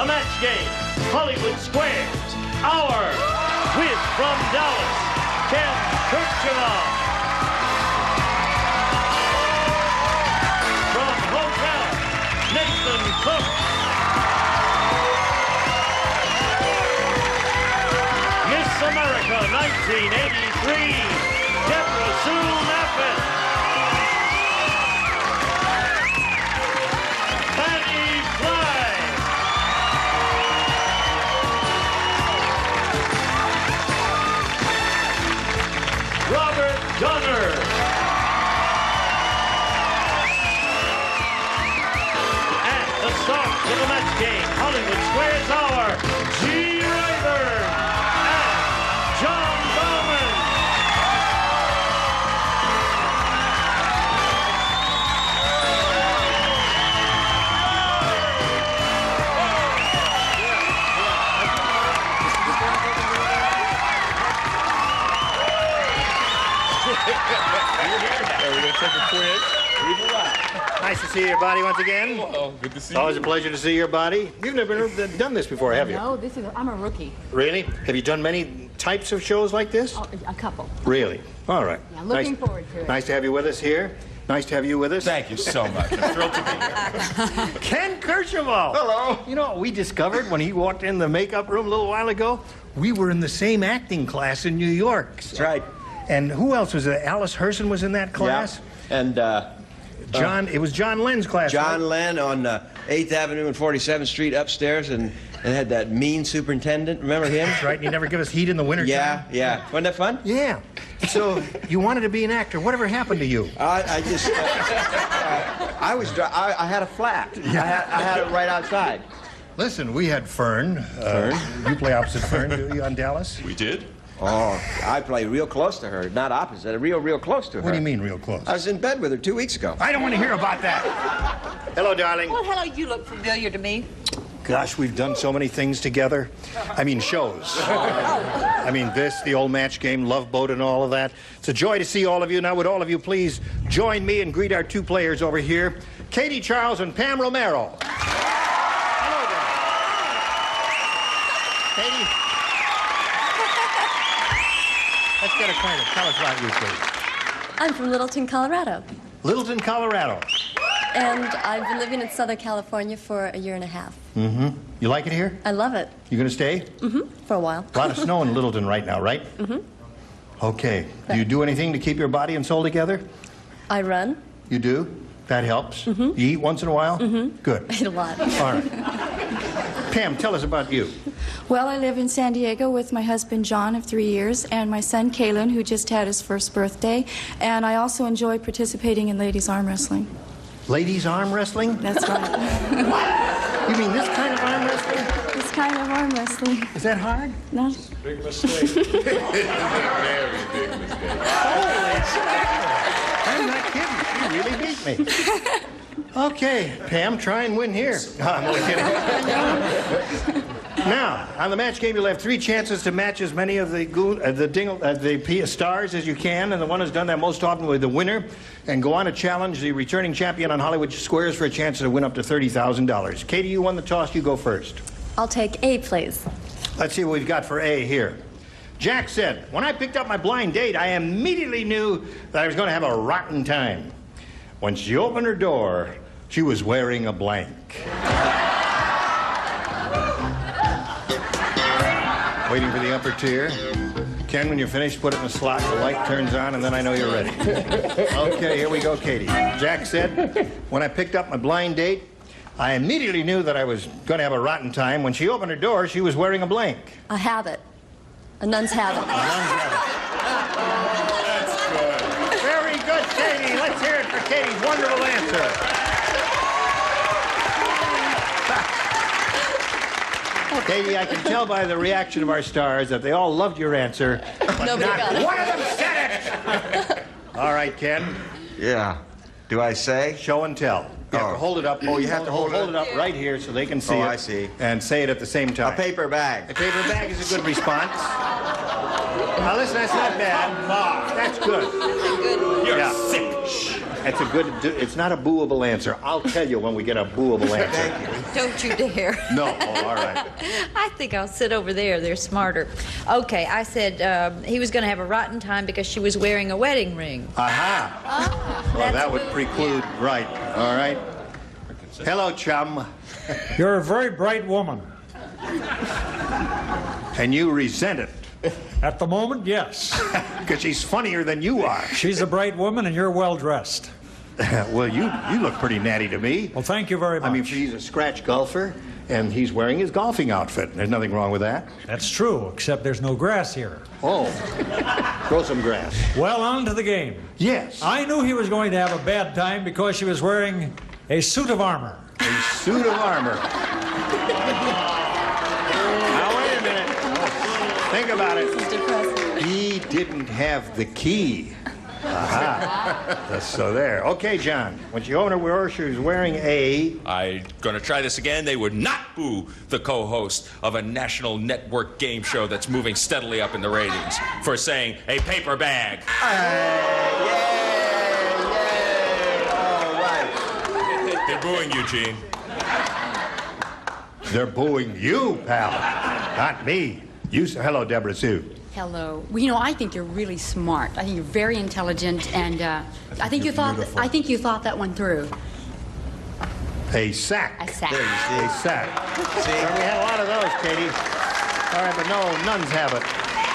the match game, Hollywood Squares, our Whiz from Dallas, Ken Kirchhoff. From Hotel, Nathan Cook. Miss America 1983, Deborah Sue Maffett. Patty Fly. Robert Gunner. And the start to the match game, Hollywood Squares Hour, G. Ryder and John Bowman. We're going to take a quiz. Nice to see your body once again. Hello, good to see you. Always a pleasure to see your body. You've never done this before, have you? No, I'm a rookie. Really? Have you done many types of shows like this? Oh, a couple. Really? All right. Yeah, looking forward to it. Nice to have you with us here. Nice to have you with us. Thank you so much. I'm thrilled to be here. Ken Kirchhoff. Hello. You know what we discovered when he walked in the makeup room a little while ago? We were in the same acting class in New York. That's right. And who else was there? Alice Herson was in that class? Yeah. And John, it was John Lenn's class. John right? Lenn on 8th Avenue and 47th Street upstairs, and had that mean superintendent. Remember him? That's right. And he never give us heat in the winter Yeah, time. yeah. Wasn't that fun? Yeah. So you wanted to be an actor. Whatever happened to you? I just, I had a flat. I had it right outside. Listen, we had Fern. Fern? You play opposite Fern, do you, on Dallas? We did? Oh, I play real close to her, not opposite, real close to her. What do you mean, real close? I was in bed with her 2 weeks ago. I don't want to hear about that. Hello, darling. Well, hello, you look familiar to me. Gosh, we've done so many things together. I mean, shows. I mean, this, the old match game, Love Boat, and all of that. It's a joy to see all of you. Now, would all of you please join me and greet our two players over here, Katie Charles and Pam Romero. Hello there. Katie. Let's get acquainted. Tell us about you, please. I'm from Littleton, Colorado. Littleton, Colorado. And I've been living in Southern California for a year and a half. Mm-hmm. You like it here? I love it. You gonna stay? Mm-hmm. For a while. A lot of snow in Littleton right now, right? Mm-hmm. Okay. Do you do anything to keep your body and soul together? I run. You do? That helps. Mm-hmm. You eat once in a while? Mm-hmm. Good. I eat a lot. All right. Pam, tell us about you. Well, I live in San Diego with my husband, John, of 3 years, and my son, Kalen, who just had his first birthday. And I also enjoy participating in ladies' arm wrestling. Ladies arm wrestling? That's right. What? You mean this kind of arm wrestling? This kind of arm wrestling. Is that hard? No. Big mistake. Very big mistake. Holy shit. I'm not kidding. You really beat me. Okay, Pam, try and win here. No, I'm only kidding. Now, on the match game, you'll have 3 chances to match as many of the stars as you can, and the one who's done that most often will be the winner, and go on to challenge the returning champion on Hollywood Squares for a chance to win up to $30,000. Katie, you won the toss. You go first. I'll take A, please. Let's see what we've got for A here. Jack said, when I picked up my blind date, I immediately knew that I was going to have a rotten time. When she opened her door, she was wearing a blank. Waiting for the upper tier. Ken, when you're finished, put it in the slot. The light turns on, and then I know you're ready. Okay, here we go, Katie. Jack said, when I picked up my blind date, I immediately knew that I was going to have a rotten time. When she opened her door, she was wearing a blank. A habit. A nun's habit. Very good, Katie. Let's hear it for Katie's wonderful answer. Katie, I can tell by the reaction of our stars that they all loved your answer, but Nobody not got it. one of them said it. All right, Ken. Yeah. Do I say? Show and tell. You have to Oh. hold it up. Oh, you have to hold it up right here so they can see Oh, it. I see. And say it at the same time. A paper bag. A paper bag is a good response. Now listen, that's not bad. That's good. You're Yeah. sick. That's a good, it's not a booable answer. I'll tell you when we get a booable answer. Don't you dare. No, oh, all right. I think I'll sit over there. They're smarter. Okay, I said he was going to have a rotten time because she was wearing a wedding ring. Aha. Well, that would preclude, right. All right. Hello, chum. You're a very bright woman. And you resent it. At the moment, yes. Because she's funnier than you are. She's a bright woman and you're well dressed. Well, you look pretty natty to me. Well, thank you very much. I mean, he's a scratch golfer, and he's wearing his golfing outfit. There's nothing wrong with that. That's true, except there's no grass here. Oh, grow some grass. Well, on to the game. Yes. I knew he was going to have a bad time because she was wearing a suit of armor. A suit of armor. Now, wait a minute. Think about it. This is depressing. He didn't have the key. Aha. So there. Okay, John. When she opened her door, she was wearing a... I'm going to try this again. They would not boo the co-host of a national network game show that's moving steadily up in the ratings for saying a paper bag. All right. They're booing you, Gene. They're booing you, pal. Not me. You. Hello, Deborah Sue. Hello. Well, you know, I think you're really smart. I think you're very intelligent, and I think you thought that one through. A sack. A sack. There you see. A sack. See? Well, we had a lot of those, Katie. All right, but no, nuns have it.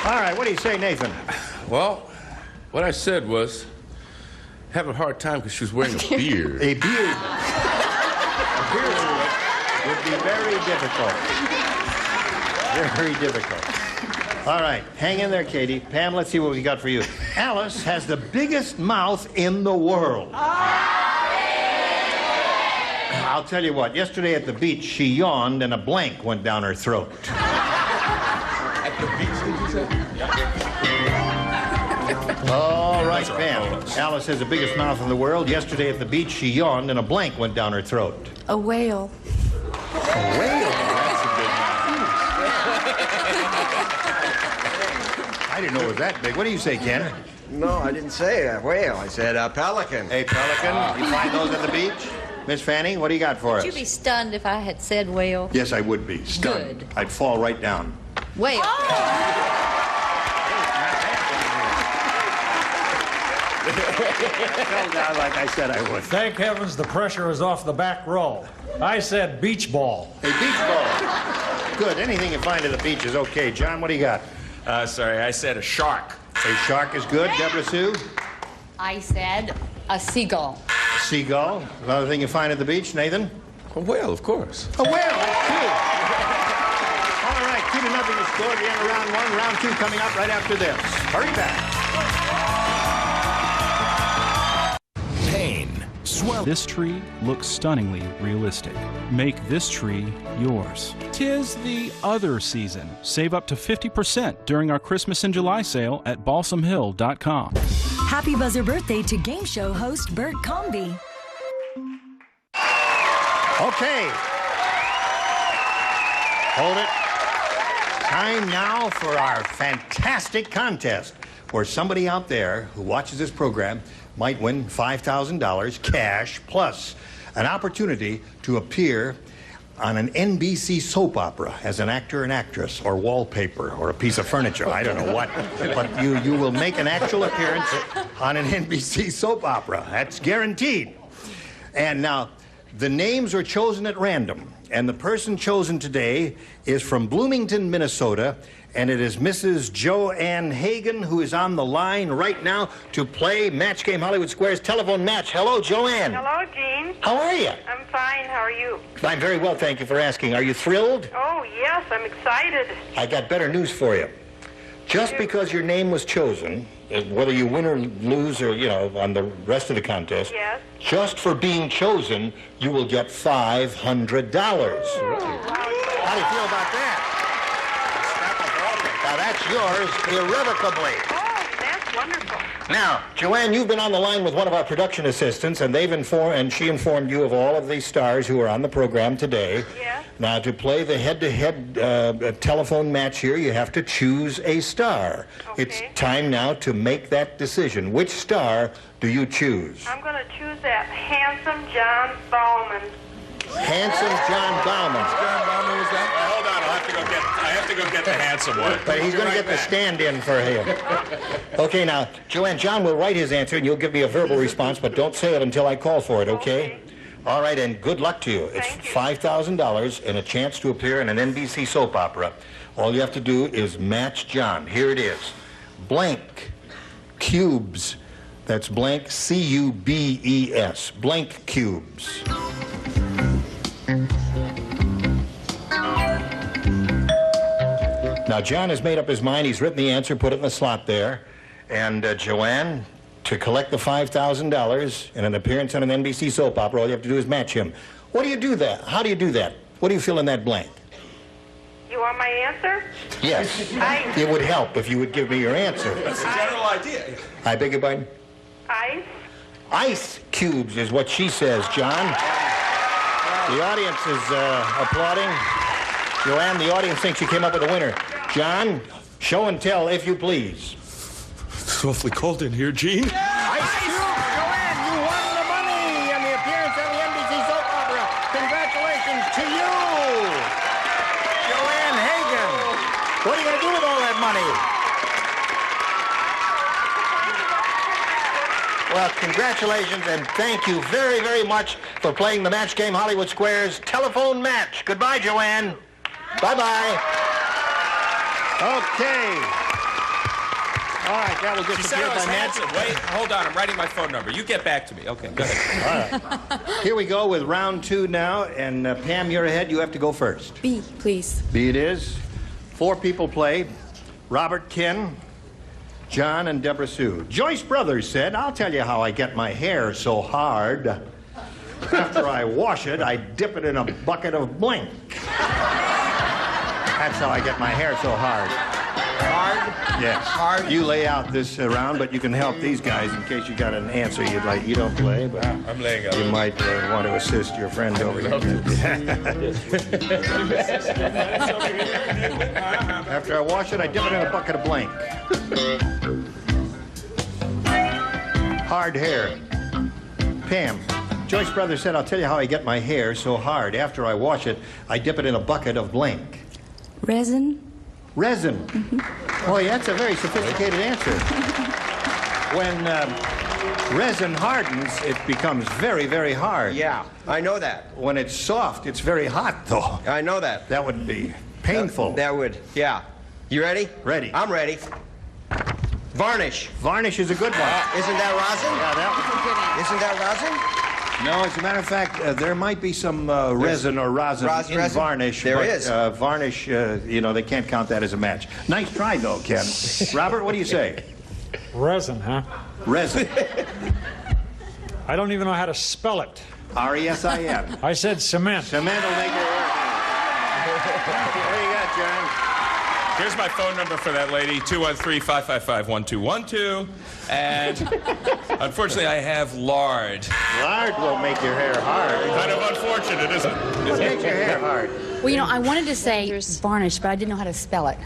All right, what do you say, Nathan? Well, what I said was, having a hard time because she was wearing a beard. A beard. A beard would be very difficult. Very difficult. All right, hang in there, Katie. Pam, let's see what we got for you. Alice has the biggest mouth in the world. I'll tell you what, yesterday at the beach, she yawned and a blank went down her throat. At the beach, did you say? All right, Pam. Alice has the biggest mouth in the world. Yesterday at the beach, she yawned and a blank went down her throat. A whale. A whale? That's a big mouth. I didn't know it was that big. What do you say, Ken? No, I didn't say a whale. I said a pelican. A pelican? You find those at the beach? Miss Fanny, what do you got for us? Would you be stunned if I had said whale? Yes, I would be. Stunned. Good. I'd fall right down. Whale. Tell God like I said I would. Thank heavens the pressure is off the back row. I said beach ball. A beach ball. Good. Anything you find at the beach is okay. John, what do you got? Sorry, I said a shark. A shark is good. Deborah Sue? I said a seagull. A seagull. Another thing you find at the beach, Nathan? A whale, of course. A whale. That's two. All right, 2-0 the score at the end of round one. Round two coming up right after this. Hurry back. Pain. Swell. This tree looks stunningly realistic. Make this tree yours. 'Tis the other season. Save up to 50% during our Christmas in July sale at balsamhill.com. Happy buzzer birthday to game show host Bert Comby. Okay. Hold it. Time now for our fantastic contest where somebody out there who watches this program might win $5,000 cash plus an opportunity to appear on an NBC soap opera as an actor and actress or wallpaper or a piece of furniture. I don't know what. But you will make an actual appearance on an NBC soap opera. That's guaranteed. And now, the names are chosen at random. And the person chosen today is from Bloomington, Minnesota, and it is Mrs. Joanne Hagan, who is on the line right now to play Match Game Hollywood Squares telephone match. Hello, Joanne. Hello, Gene. How are you? I'm fine. How are you? I'm very well, thank you for asking. Are you thrilled? Oh, yes, I'm excited. I got better news for you. Just because your name was chosen, whether you win or lose or, you know, on the rest of the contest, yes, just for being chosen, you will get $500. How do you feel about that? Now, that's yours irrevocably. Oh, that's Wonderful. Now, Joanne, you've been on the line with one of our production assistants, and she informed you of all of the stars who are on the program today. Yes. Now, to play the head-to-head telephone match here, you have to choose a star. Okay. It's time now to make that decision. Which star do you choose? I'm going to choose that handsome John Bauman. Handsome John Bauman. John Bauman was that? Hold on, I have to go get the handsome one. But he's going to get the stand-in for him. Okay, now, Joanne, John will write his answer, and you'll give me a verbal response, but don't say it until I call for it, okay? All right, and good luck to you. It's $5,000 and a chance to appear in an NBC soap opera. All you have to do is match John. Here it is. Blank cubes. That's blank, C-U-B-E-S. Blank cubes. Now, John has made up his mind. He's written the answer, put it in the slot there. And Joanne, to collect the $5,000 in an appearance on an NBC soap opera, all you have to do is match him. What do you do that? How do you do that? What do you fill in that blank? You want my answer? Yes. Ice. It would help if you would give me your answer. That's the general idea. I beg your pardon? Ice. Ice cubes is what she says, John. The audience is applauding. Joanne, the audience thinks you came up with a winner. John, show and tell, if you please. It's awfully cold in here, Gene. Ice cubes, Joanne, you won the money and the appearance on the NBC soap opera. Congratulations to you, Joanne Hagen. What are you going to do with all that money? Well, congratulations, and thank you very, very much for playing the match game Hollywood Squares telephone match. Goodbye, Joanne. Bye-bye. Okay. All right, that will She said disappear I was by match. handsome. Wait, hold on. I'm writing my phone number. You get back to me. Okay, go ahead. All right. Here we go with round 2 now, and Pam, you're ahead. You have to go first. B, please. B it is. 4 people play. Robert, Ken, John, and Deborah Sue. Joyce Brothers said, I'll tell you how I get my hair so hard. After I wash it, I dip it in a bucket of blank. That's how I get my hair so hard. Hard? Yes. Hard? You lay out this round, but you can help these guys in case you got an answer you'd like. You don't play, but I'm laying out. you might want to assist your friend over here. After I wash it, I dip it in a bucket of blank. Hard hair. Pam. Joyce Brothers said, I'll tell you how I get my hair so hard. After I wash it, I dip it in a bucket of blank. Resin. Resin. Boy, that's a very sophisticated answer. When resin hardens, it becomes very, very hard. Yeah, I know that. When it's soft, it's very hot, though. I know that. That would be painful. That would, yeah. You ready? Ready. I'm ready. Varnish. Varnish is a good one. Isn't that rosin? Yeah, that Isn't that rosin? No, as a matter of fact, there might be some resin or rosin in resin? varnish. There but, is. Varnish, you know, they can't count that as a match. Nice try, though, Ken. Robert, what do you say? Resin, huh? Resin. I don't even know how to spell it. R-E-S-I-N. I said cement. Cement will make your hair. There you go, John. Here's my phone number for that lady, 213-555-1212. And unfortunately, I have lard. Lard will make your hair hard. Kind of unfortunate, isn't it? It'll make your hair hard. Well, you know, I wanted to say varnish, but I didn't know how to spell it.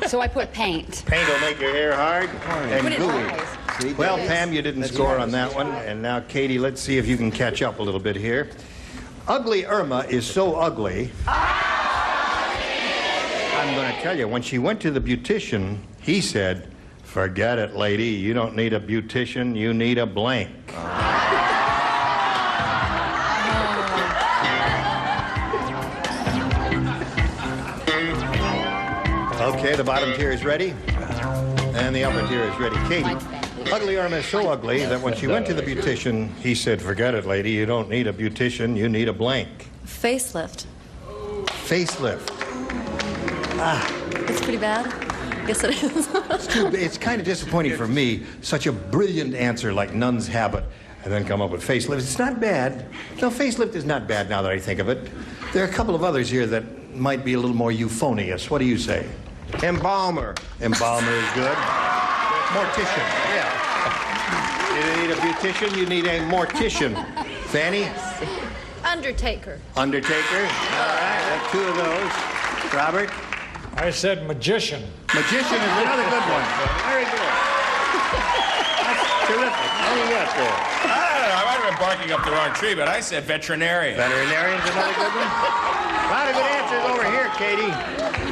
So I put paint. Paint will make your hair hard and Put it gooey. eyes. Well, Pam, you didn't score on that one. And now, Katie, let's see if you can catch up a little bit here. Ugly Irma is so ugly. I'm going to tell you, when she went to the beautician, he said, forget it, lady. You don't need a beautician. You need a blank. Okay, the bottom tier is ready. And the upper tier is ready. Katie, Ugly Irma is so ugly that when she went to the beautician, he said, forget it, lady. You don't need a beautician. You need a blank. Facelift. Facelift. It's pretty bad. Yes, it is. It's kind of disappointing for me, such a brilliant answer like Nun's Habit, and then come up with facelift. It's not bad. No, facelift is not bad now that I think of it. There are a couple of others here that might be a little more euphonious. What do you say? Embalmer. Embalmer is good. Mortician, yeah. You need a beautician, you need a mortician. Fanny? Undertaker. Undertaker. All right, got two of those. Robert? I said magician. Magician is another good one. Very good. That's terrific. What do you got there? I don't know. I might have been barking up the wrong tree, but I said veterinarian. Veterinarian's another good one. A lot of good answers over here, Katie.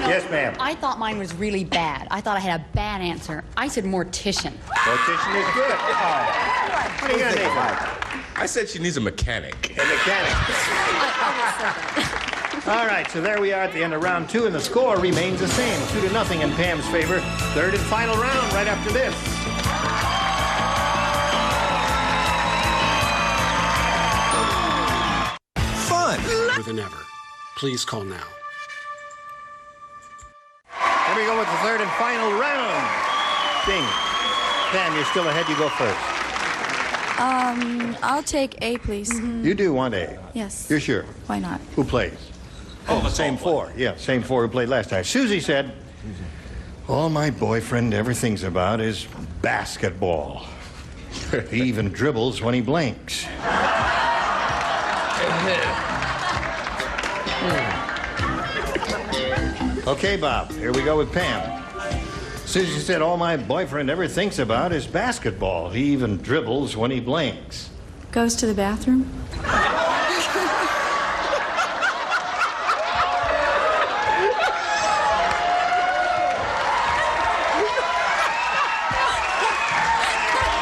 Yes, ma'am. I thought mine was really bad. I thought I had a bad answer. I said mortician. Mortician is good. Oh. What are you going to say? I said she needs a mechanic. A mechanic. All right, so there we are at the end of round 2, and the score remains the same, 2-0 in Pam's favor. Third and final round right after this. Fun! More than ever. Please call now. Here we go with the third and final round. Ding. Pam, you're still ahead. You go first. I'll take A, please. You do want A? Yes. You're sure? Why not? Who plays? Oh, the same four. Yeah, same four who played last time. Susie said, all my boyfriend ever thinks about is basketball. He even dribbles when he blinks. Okay, Bob, here we go with Pam. Susie said, all my boyfriend ever thinks about is basketball. He even dribbles when he blinks. Goes to the bathroom?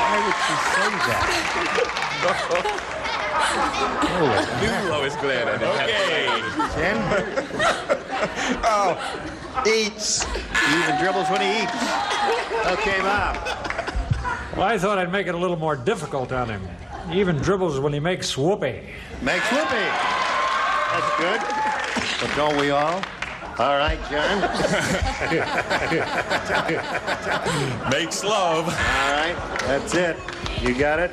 Why would she say that? Knew I was glad I didn't Okay. Jen? Oh, eats. He even dribbles when he eats. Okay, Bob. Well, I thought I'd make it a little more difficult on him. He even dribbles when he makes whoopee. Makes whoopee. That's good. But don't we all? All right, John. Makes love. All right, that's it. You got it?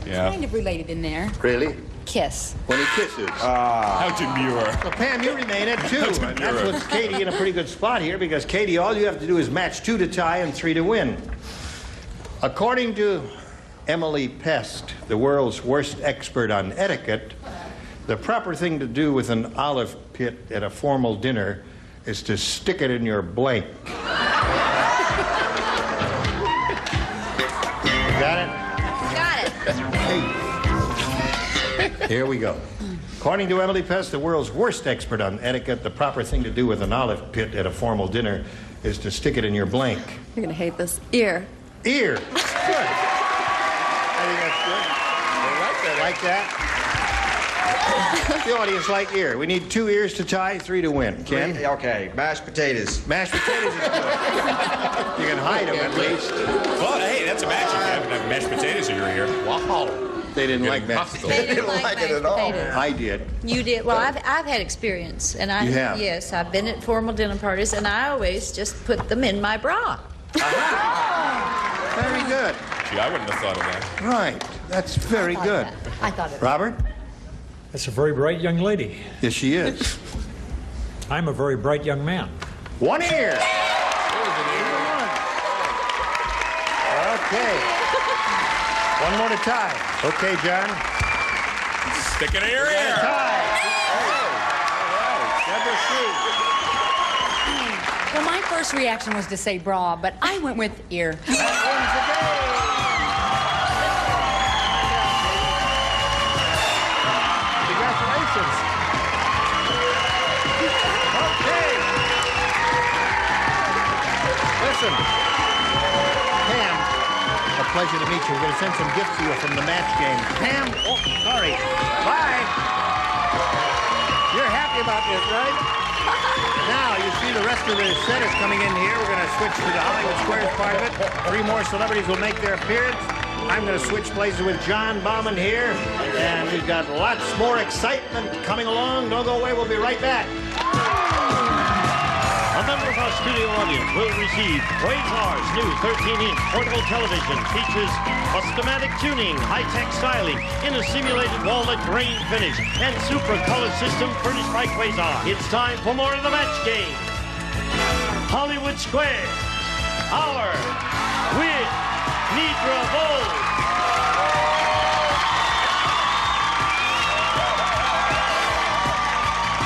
Yeah. Kind of related in there. Really? Kiss. When he kisses. How demure. Well, Pam, you remain at 2. And that's what's Katie in a pretty good spot here, because, Katie, all you have to do is match 2 to tie and 3 to win. According to Emily Pest, the world's worst expert on etiquette, the proper thing to do with an olive pit at a formal dinner is to stick it in your blank. Got it? Got it. Here we go. According to Emily Pest, the world's worst expert on etiquette, the proper thing to do with an olive pit at a formal dinner is to stick it in your blank. You're going to hate this. Ear. Ear. Good. I think that's good. They like that. The audience like ear. We need 2 ears to tie, 3 to win. Ken? Okay, mashed potatoes. Mashed potatoes is good. You can hide them at least. Well, hey, that's a match if you happen to have mashed potatoes in your ear. Wow. They didn't like mashed potatoes. They didn't like it at all. potatoes. I did. You did. Well, I've had experience, and I You have? yes, I've been at formal dinner parties, and I always just put them in my bra. Very good. Gee, I wouldn't have thought of that. Right. That's very good. I thought it. Robert? That's a very bright young lady. Yes, she is. I'm a very bright young man. 1 ear. Okay. 1 more to tie. Okay, John. Stick it in your ear. Tie. Number 3. Well, my first reaction was to say bra, but I went with ear. Congratulations. Okay. Listen, Pam, a pleasure to meet you. We're going to send some gifts to you from the match game. Pam, oh, sorry. Bye. You're happy about this, right? Now, you see the rest of the set is coming in here. We're going to switch to the Hollywood Squares part of it. 3 more celebrities will make their appearance. I'm going to switch places with John Bauman here. And we've got lots more excitement coming along. Don't go away. We'll be right back. A member of our studio audience will receive Quasar's new 13-inch portable television. Features automatic tuning, high-tech styling, in a simulated walnut grain finish, and super color system furnished by Quasar. It's time for more of the match game. Hollywood Squares. Our with Nidra Bowles.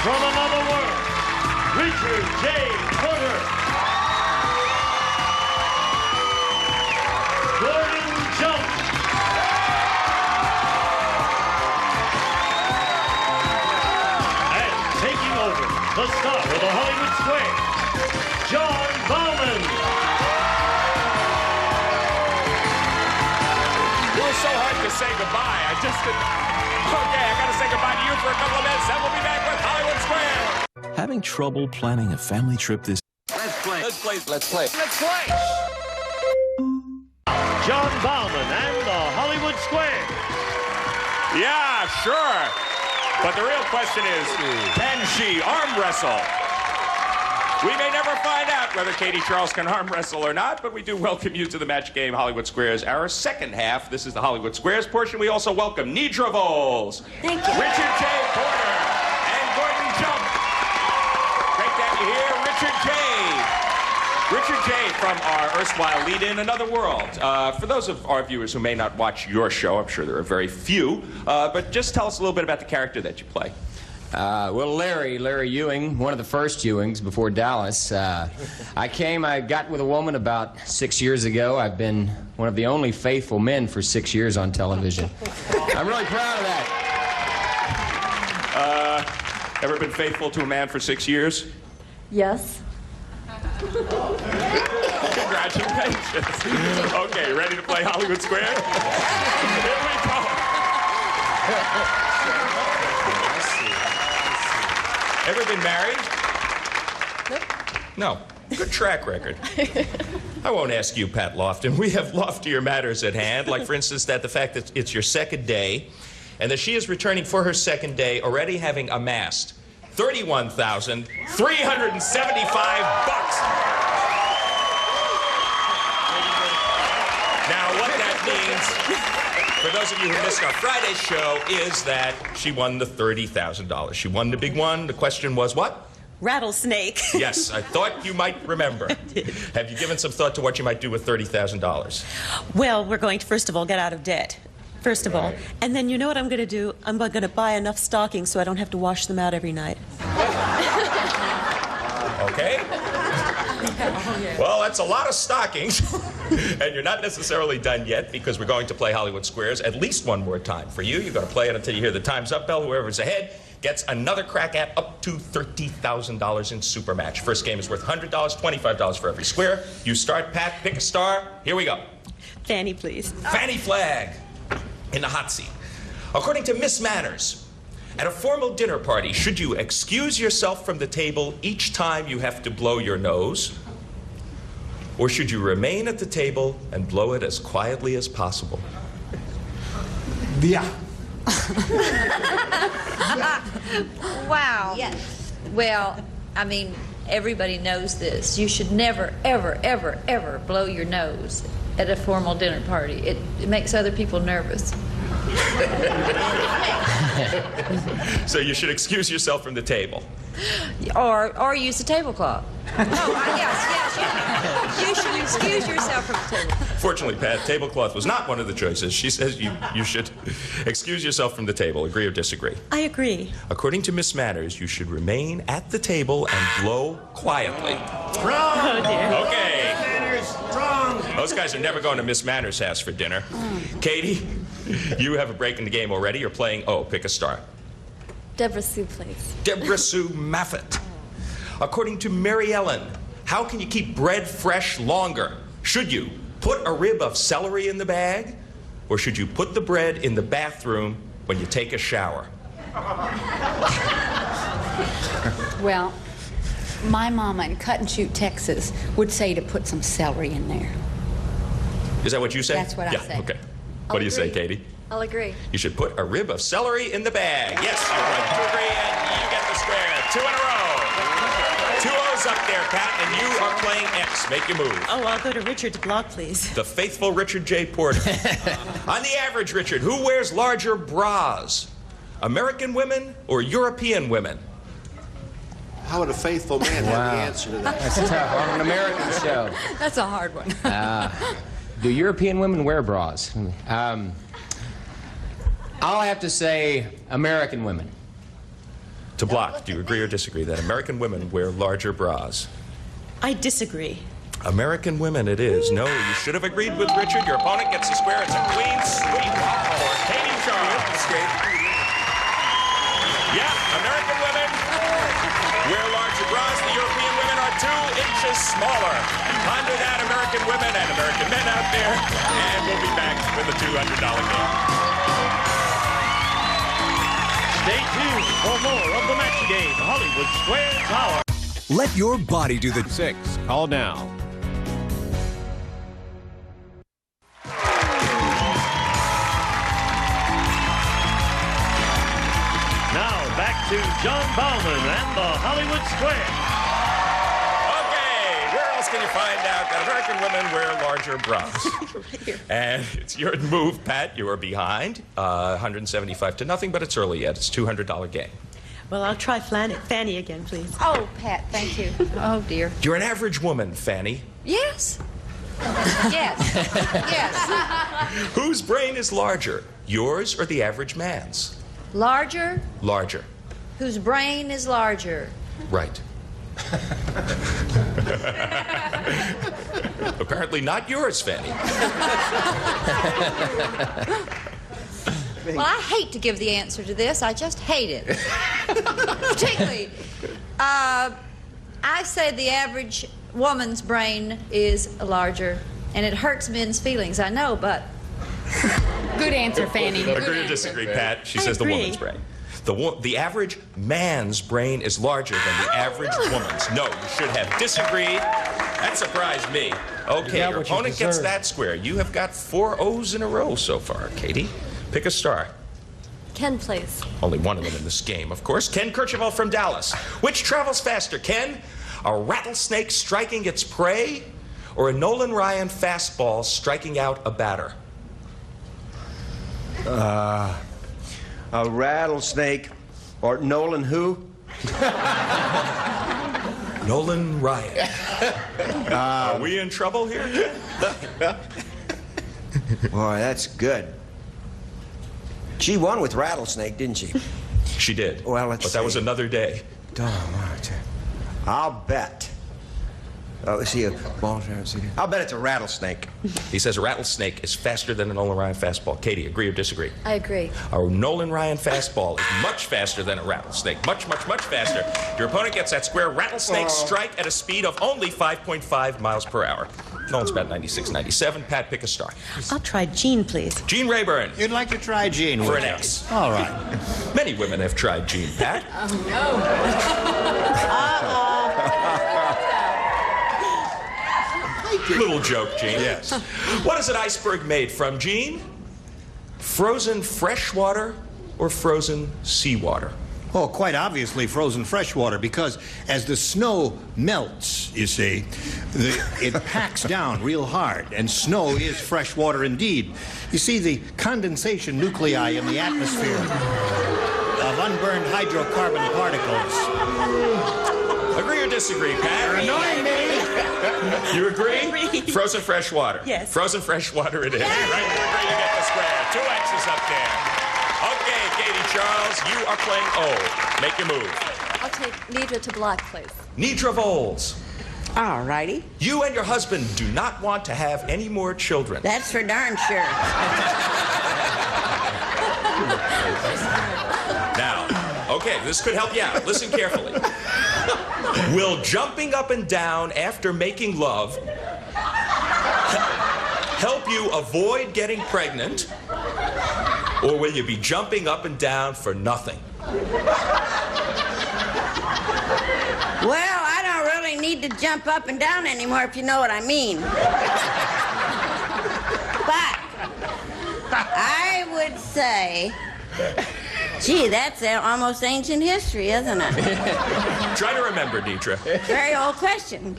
From another world, Richard J. Porter. Gordon Jump. And taking over, the star of the Hollywood Square, John Bauman. It was so hard to say goodbye. I just didn't. Okay, I gotta say goodbye to you for a couple of minutes. Then we'll be back with Hollywood Square. Having trouble planning a family trip this... Let's play. Let's play. Let's play. Let's play. John Bauman and the Hollywood Square. Yeah, sure. But the real question is, can she arm wrestle? We may never find out whether Katie Charles can arm wrestle or not, but we do welcome you to the match game Hollywood Squares, our second half. This is the Hollywood Squares portion. We also welcome Nidra Bowles, Thank you. Richard J. Porter, and Gordon Jump. Great to have you here, Richard J. Richard J. from our erstwhile lead-in, Another World. For those of our viewers who may not watch your show, I'm sure there are very few, but just tell us a little bit about the character that you play. Well, Larry Ewing, one of the first Ewings before Dallas. I got with a woman about 6 years ago. I've been one of the only faithful men for 6 years on television. I'm really proud of that. Ever been faithful to a man for 6 years? Yes. Congratulations. Okay, ready to play Hollywood Square? Here we go. Ever been married? Nope. No. Good track record. I won't ask you, Pat Lofton. We have loftier matters at hand, like, for instance, that the fact that it's your second day, and that she is returning for her second day already having amassed $31,375. Now, what that means, for those of you who missed our Friday show, is that she won the $30,000. She won the big one. The question was what? Rattlesnake. Yes, I thought you might remember. Have you given some thought to what you might do with $30,000? Well, we're going to, first of all, get out of debt. First of all. And then you know what I'm going to do? I'm going to buy enough stockings so I don't have to wash them out every night. Okay. Well, that's a lot of stockings. And you're not necessarily done yet, because we're going to play Hollywood Squares at least one more time. For you, you're going to play it until you hear the time's up bell. Whoever's ahead gets another crack at up to $30,000 in super match. First game is worth $100, $25 for every square. You start, Pat, pick a star. Here we go. Fanny, please. Fanny Flagg in the hot seat. According to Miss Manners, at a formal dinner party, should you excuse yourself from the table each time you have to blow your nose? Or should you remain at the table and blow it as quietly as possible? Yeah. Wow. Yes. Well, I mean, everybody knows this. You should never, ever, ever, ever blow your nose at a formal dinner party. It makes other people nervous. So you should excuse yourself from the table. Or use the tablecloth. Yes. You should excuse yourself from the table. Fortunately, Pat, tablecloth was not one of the choices. She says you should excuse yourself from the table. Agree or disagree? I agree. According to Miss Manners, you should remain at the table and blow quietly. Wrong. Oh, dear. Okay. Manners, wrong. Those guys are never going to Miss Manners' house for dinner. Katie, you have a break in the game already. You're playing, pick a star. Deborah Sue, please. Deborah Sue Maffett. According to Mary Ellen, how can you keep bread fresh longer? Should you put a rib of celery in the bag, or should you put the bread in the bathroom when you take a shower? Well, my mama in Cut and Shoot, Texas, would say to put some celery in there. Is that what you say? That's what I say. Okay. What do you say, Katie? I'll agree. You should put a rib of celery in the bag. Yes, you're right. You agree, and you get the square. 2 in a row. 2 O's up there, Pat, and you are playing X. Make your move. Oh, I'll go to Richard to block, please. The faithful Richard J. Porter. On the average, Richard, who wears larger bras? American women or European women? How would a faithful man have the answer to that? That's tough. On an American show. That's a hard one. Do European women wear bras? I'll have to say American women. To block, do you agree or disagree that American women wear larger bras? I disagree. American women it is. No, you should have agreed with Richard. Your opponent gets a square. It's a clean sweep for Katie Charles. Yeah, American women wear larger bras. The European women are 2 inches smaller. Ponder that, American women and American men out there. And we'll be back with a $200 game. Stay tuned for more of the match game, Hollywood Squares Hour. Let your body do the 6. Call now. Now back to John Bauman and the Hollywood Square. Okay, where else can you find out that American women wear larger bras? And it's your move, Pat. You are behind, 175 to nothing, but it's early yet. It's a $200 game. Well, I'll try Fanny again, please. Oh, Pat, thank you. Oh, dear. You're an average woman, Fanny. Yes. Yes. Yes. Whose brain is larger, yours or the average man's? Larger? Larger. Whose brain is larger? Right. Apparently not yours, Fanny. Well, I hate to give the answer to this. I just hate it. Particularly, I say the average woman's brain is larger, and it hurts men's feelings, I know, but... Good answer, Fanny. Agree or disagree, Pat? She says the woman's brain. The average man's brain is larger than the average woman's. No, you should have disagreed. That surprised me. Okay, your opponent gets that square. You have got 4 O's in a row so far, Katie. Pick a star. Ken, please. Only one of them in this game, of course. Ken Kercheval from Dallas. Which travels faster, Ken? A rattlesnake striking its prey, or a Nolan Ryan fastball striking out a batter? A rattlesnake, or Nolan who? Nolan Ryan. Are we in trouble here, Ken? Boy, that's good. She won with rattlesnake, didn't she? She did. Well, let's but that was another day. I'll bet. Oh, is he a ball? I'll bet it's a rattlesnake. He says a rattlesnake is faster than a Nolan Ryan fastball. Katie, agree or disagree? I agree. A Nolan Ryan fastball is much faster than a rattlesnake. Much, much, much faster. Your opponent gets that square rattlesnake strike at a speed of only 5.5 miles per hour. Nolan's about 96, 97. Pat, pick a star. I'll try Jean, please. Jean Rayburn. You'd like to try Jean, For would an you? X. All right. Many women have tried Jean, Pat. Little joke, Jean. Yes. What is an iceberg made from, Jean? Frozen freshwater or frozen seawater? Oh, quite obviously frozen freshwater, because as the snow melts, you see, it packs down real hard, and snow is fresh water indeed. You see, the condensation nuclei in the atmosphere of unburned hydrocarbon particles. Agree or disagree, Pat? You're annoying me. You agree? Frozen freshwater. Yes. Frozen freshwater it is. You're right. You agree, you get the square. 2 X's up there. Okay, Katie Charles, you are playing O. Make your move. I'll take Nidra to block, please. Nidra Voles. All righty. You and your husband do not want to have any more children. That's for darn sure. Now, okay, this could help you out. Listen carefully. Will jumping up and down after making love help you avoid getting pregnant, or will you be jumping up and down for nothing? Well, I don't really need to jump up and down anymore, if you know what I mean. But I would say, gee, that's almost ancient history, isn't it? Try to remember, Nidra. Very old question.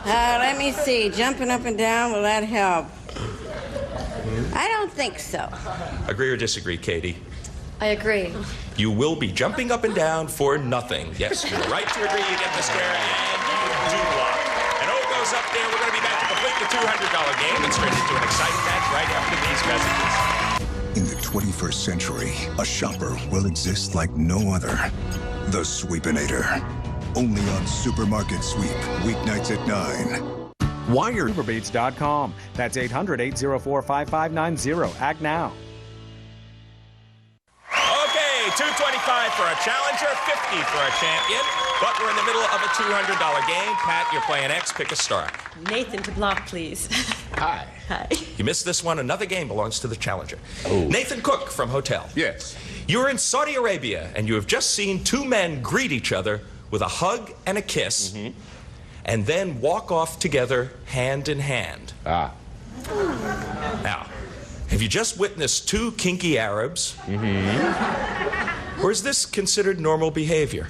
Let me see. Jumping up and down, will that help? I don't think so. Agree or disagree, Katie? I agree. You will be jumping up and down for nothing. Yes, you're right to agree. You get the square, and you do block. And O goes up there. We're going to be back to complete the $200 game and straight into an exciting match right after these messages. In the 21st century, a shopper will exist like no other. The Sweepinator. Only on Supermarket Sweep, weeknights at 9. Wire. Uberbeats.com. That's 800-804-5590. Act now. Okay, $225 for a challenger, $50 for a champion. But we're in the middle of a $200 game. Pat, you're playing X. Pick a star. Nathan to block, please. Hi. Hi. You missed this one. Another game belongs to the challenger. Oh. Nathan Cook from Hotel. Yes. You're in Saudi Arabia, and you have just seen two men greet each other with a hug and a kiss, and then walk off together hand in hand. Ah. Now, have you just witnessed two kinky Arabs? Or is this considered normal behavior?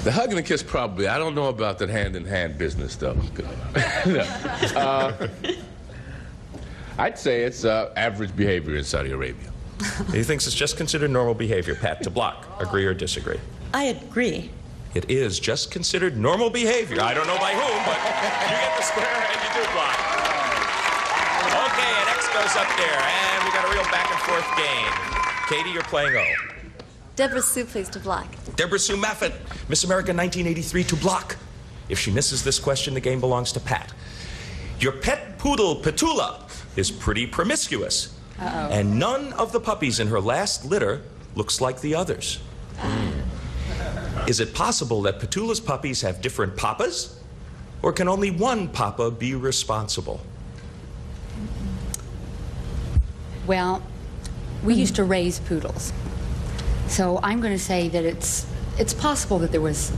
The hug and the kiss, probably. I don't know about that hand-in-hand business, though. I'd say it's average behavior in Saudi Arabia. He thinks it's just considered normal behavior. Pat, to block. Agree or disagree? I agree. It is just considered normal behavior. I don't know by whom, but you get the square and you do block. Okay, and X goes up there, and we got a real back and forth game. Katie, you're playing O. Deborah Sue, please, to block. Deborah Sue Maffett, Miss America 1983, to block. If she misses this question, the game belongs to Pat. Your pet poodle, Petula, is pretty promiscuous. Uh-oh. And none of the puppies in her last litter looks like the others. Is it possible that Petula's puppies have different papas? Or can only one papa be responsible? Well, we used to raise poodles. So I'm going to say that it's possible that there was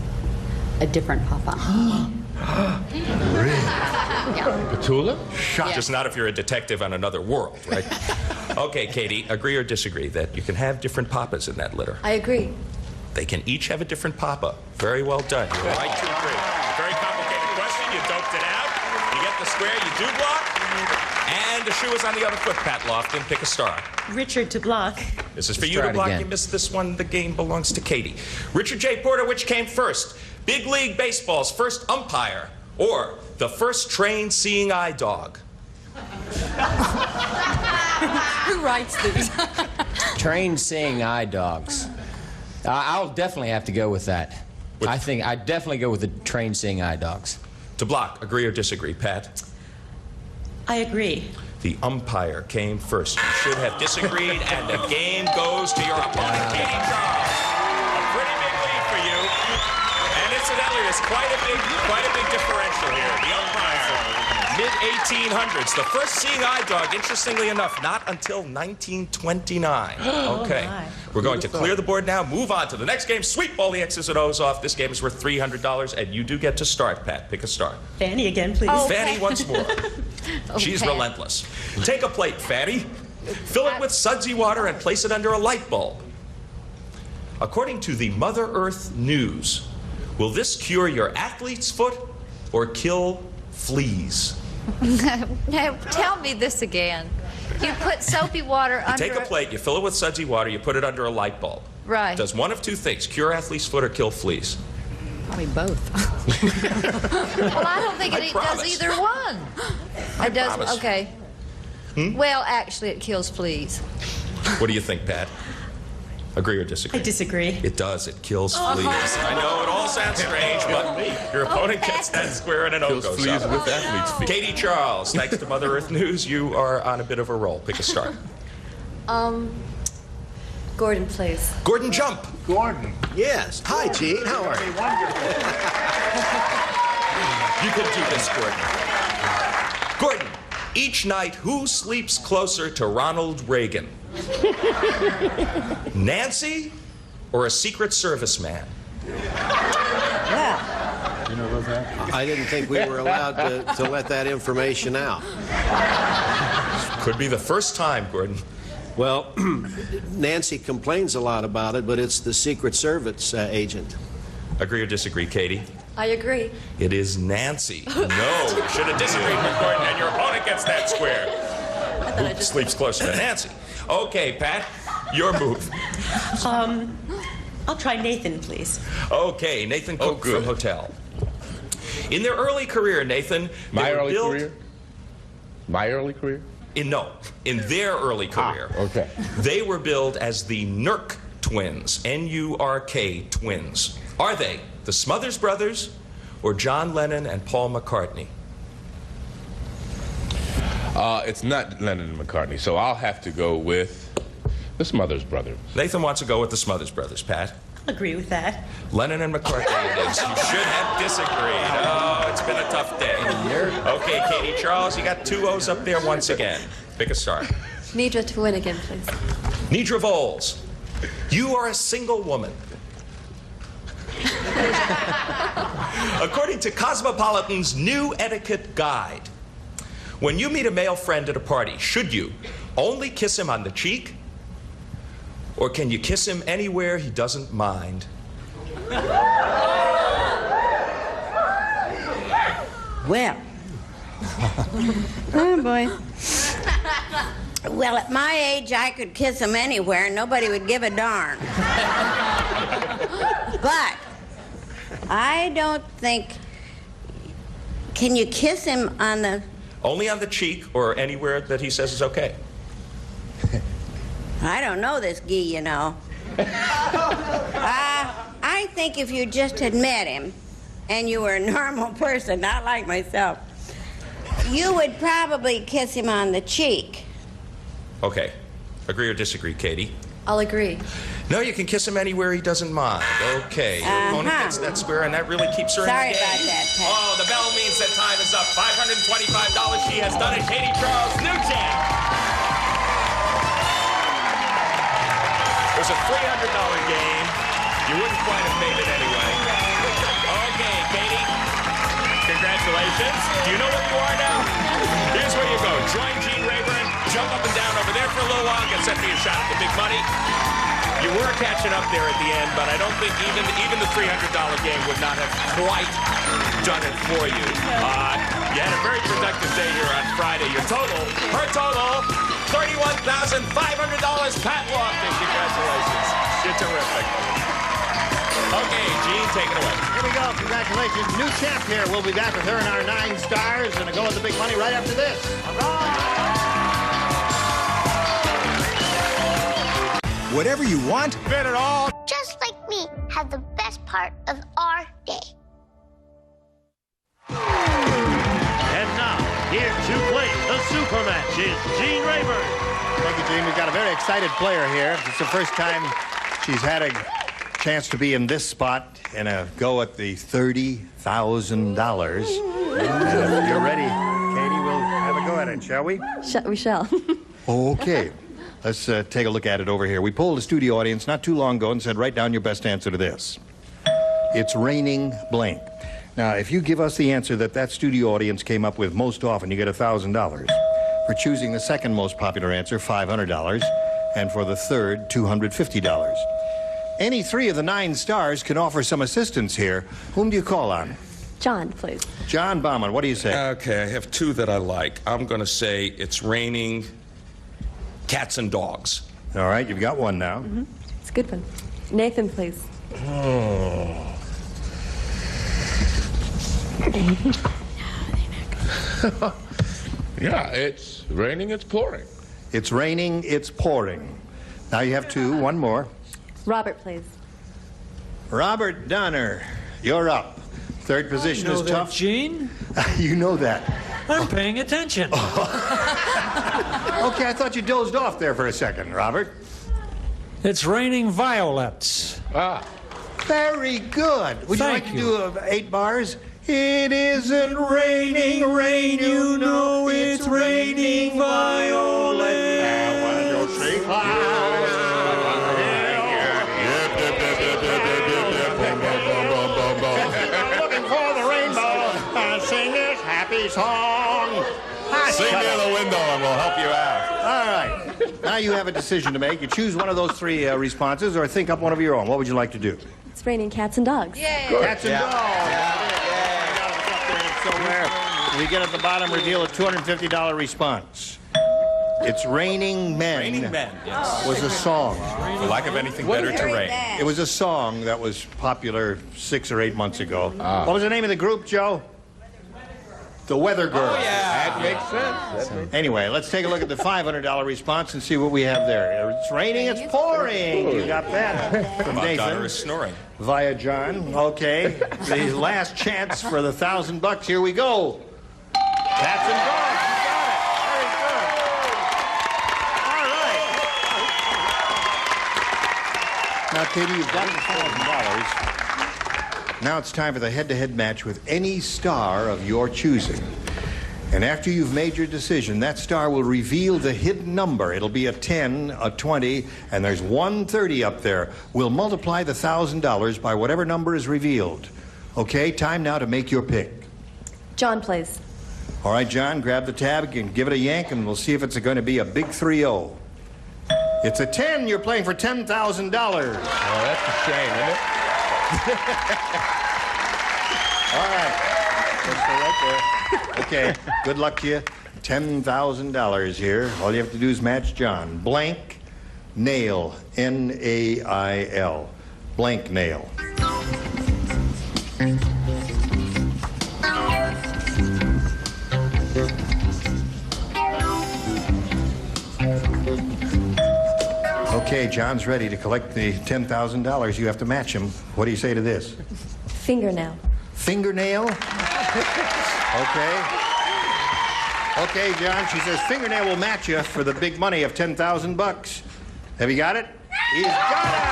a different papa. Yeah. Petula? Shot. Just not if you're a detective on another world, right? Okay, Katie, agree or disagree that you can have different papas in that litter? I agree. They can each have a different papa. Very well done. You're right to agree. Very complicated question. You doped it out. You get the square. You do block. And the shoe is on the other foot, Pat Lofton. Pick a star. Richard to block. This is for you to block. again. You missed this one. The game belongs to Katie. Richard J. Porter, which came first? Big League Baseball's first umpire or the first trained seeing eye dog? Who writes these? Trained seeing eye dogs. I'll definitely have to go with that. I think I'd definitely go with the trained seeing eye dogs. To block, agree or disagree, Pat? I agree. The umpire came first. You should have disagreed, and the game goes to your opponent, Katie Charles. A pretty big lead for you. And incidentally, there's quite a big differential here. The umpire, mid-1800s. The first seeing eye dog, interestingly enough, not until 1929. Okay. We're going to clear the board now, move on to the next game, sweep all the X's and O's off. This game is worth $300, and you do get to start, Pat. Pick a star. Fanny again, please. Oh, Fanny once more. She's relentless. Take a plate, Fanny. Fill it with sudsy water and place it under a light bulb. According to the Mother Earth News, will this cure your athlete's foot or kill fleas? Now, tell me this again. You put soapy water under You take a plate, you fill it with sudsy water, you put it under a light bulb. Right. Does one of two things, cure athlete's foot or kill fleas? Probably both. Well, I don't think it does either one. It does. promise. Okay. Well, actually, it kills fleas. What do you think, Pat? Agree or disagree? I disagree. It does. It kills fleas. I know it all sounds strange, but your opponent gets that square and an O Kills goes fleas up. with athlete's feet. Katie Charles, thanks to Mother Earth News, you are on a bit of a roll. Pick a star. Gordon, please. Gordon, jump. Gordon. Yes. Hi, Gene. How are you? You can do this, Gordon. Gordon, each night, who sleeps closer to Ronald Reagan? Nancy or a Secret Service man? Yeah. You know about that? I didn't think we were allowed to let that information out. Could be the first time, Gordon. Well, Nancy complains a lot about it, but it's the Secret Service agent. Agree or disagree, Katie? I agree. It is Nancy. No, you should have disagreed with Gordon, and your opponent gets that square. Who sleeps closer to Nancy? Okay, Pat, your move. I'll try Nathan, please. Okay, Nathan Cook from Hotel. In their early career, Nathan, My early career? In their early career. Okay. They were billed as the Nurk twins, N-U-R-K twins. Are they the Smothers Brothers or John Lennon and Paul McCartney? It's not Lennon and McCartney, so I'll have to go with the Smothers Brothers. Nathan wants to go with the Smothers Brothers, Pat. I'll agree with that. Lennon and McCartney it is. You should have disagreed. Oh, it's been a tough day. Okay, Katie Charles, you got 2 O's up there once again. Pick a star. Nidra to win again, please. Nidra Voles, you are a single woman. According to Cosmopolitan's new etiquette guide, when you meet a male friend at a party, should you only kiss him on the cheek? Or can you kiss him anywhere he doesn't mind? Well. Oh, boy. Well, at my age, I could kiss him anywhere and nobody would give a darn. But I don't think... Can you kiss him on the... Only on the cheek or anywhere that he says is okay. I don't know this guy, you know. I think if you just had met him and you were a normal person, not like myself, you would probably kiss him on the cheek. Okay. Agree or disagree, Katie? I'll agree. No, you can kiss him anywhere he doesn't mind. Okay. Your opponent gets that square, and that really keeps her Sorry in the game. about that, Pat. Oh, the bell means that time is up. $525. She has done it. Katie Charles, new champ. It was a $300 game. You wouldn't quite have made it anyway. Okay, Katie. Congratulations. Do you know where you are now? Here's where you go. Join Gene Rayburn. Jump up and down over there for a little while. Get set for your shot at the big money. You were catching up there at the end, but I don't think even the $300 game would not have quite done it for you. You had a very productive day here on Friday. Your total, her total, $31,500. Pat Lofton, congratulations. You're terrific. Okay, Gene, take it away. Here we go. Congratulations. New champ here. We'll be back with her and our 9 stars and a go at the big money right after this. All right. Whatever you want, Fit it all. Just like me, have the best part of our day. And now, here to play the super match is Gene Rayburn. Thank you, Gene. We've got a very excited player here. It's the first time she's had a chance to be in this spot and a go at the $30,000. And if you're ready, Katie, we'll have a go at it, shall we? We shall. Okay. Let's take a look at it over here. We polled the studio audience not too long ago and said, write down your best answer to this. It's raining blank. Now, if you give us the answer that studio audience came up with most often, you get $1,000. For choosing the second most popular answer, $500. And for the third, $250. Any 3 of the 9 stars can offer some assistance here. Whom do you call on? John, please. John Bauman, what do you say? Okay, I have 2 that I like. I'm going to say it's raining cats and dogs. All right, you've got 1 now. Mm-hmm. It's a good one. Nathan, please. Oh. Yeah, it's raining, it's pouring. It's raining, it's pouring. Now you have 2, 1 more. Robert, please. Robert Donner, you're up. Third position is tough. Gene? You know that. I'm paying attention. Okay, I thought you dozed off there for a second, Robert. It's raining violets. Very good. Would you like to do 8 bars? It isn't raining, rain, you know it's raining violets. And when you see clouds, looking for the rainbow, and sing this happy song. Sing near the window and we'll help you out. All right. Now you have a decision to make. You choose one of those 3 responses or think up one of your own. What would you like to do? It's raining cats and dogs. Yay! Cats and dogs. Somewhere. We get at the bottom, reveal a $250 response. It's Raining Men. Raining Men, yes. Was a song. For lack of anything better to rain. It was a song that was popular 6 or 8 months ago. What was the name of the group, Joe? The Weather Girls. Oh, yeah. That makes sense. Anyway, let's take a look at the $500 response and see what we have there. It's raining, it's pouring. You got that from Connor Nathan. is snoring. Via John. Okay. The last chance for the $1,000. Here we go. That's and gone. You got it. Very good. All right. Now, Katie, you've got the $1,000. Now it's time for the head-to-head match with any star of your choosing. And after you've made your decision, that star will reveal the hidden number. It'll be a 10, a 20, and there's 130 up there. We'll multiply the $1,000 by whatever number is revealed. Okay, time now to make your pick. John, please. All right, John, grab the tab and give it a yank, and we'll see if it's going to be a big 3-0. It's a 10. You're playing for $10,000. Oh, that's a shame, isn't it? All right. Let's go right there. Okay, good luck to you. $10,000 here. All you have to do is match John. Blank nail. N-A-I-L. Blank nail. Okay, John's ready to collect the $10,000. You have to match him. What do you say to this? Fingernail. Fingernail? Okay. Okay, John, she says fingernail will match you for the big money of $10,000. Have you got it? He's got it!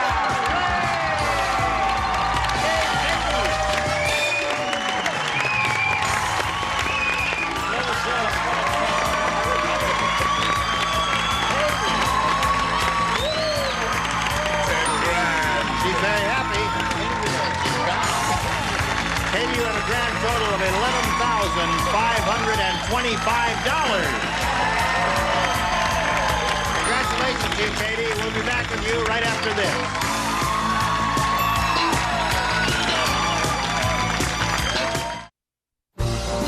She's very happy. Katie, you have a grand total of $11,525. Congratulations to you, Katie. We'll be back with you right after this.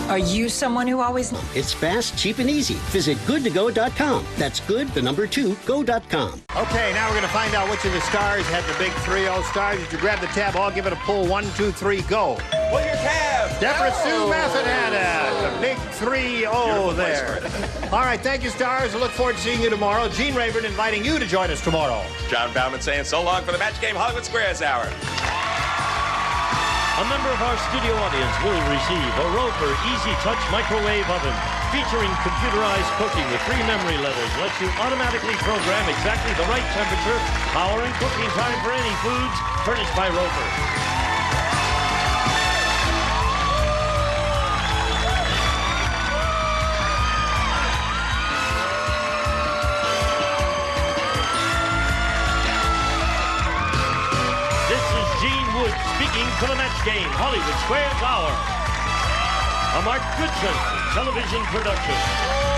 Are you someone who always... It's fast, cheap, and easy. Visit goodtogo.com. That's good, the number 2, go.com. Okay, now we're going to find out which of the stars had the big 3-0 stars. If you grab the tab, I'll give it a pull. 1, 2, 3, go. Pull your tab. Deborah Sue Massanada, the big 3-0 there. All right, thank you, stars. I look forward to seeing you tomorrow. Gene Rayburn inviting you to join us tomorrow. John Bauman saying so long for the Match Game Hollywood Squares Hour. A member of our studio audience will receive a Roper Easy Touch microwave oven featuring computerized cooking with 3 memory levels. Lets you automatically program exactly the right temperature, power, and cooking time for any foods, furnished by Roper. Speaking for the Match Game Hollywood Squares Hour. A Mark Goodson television production.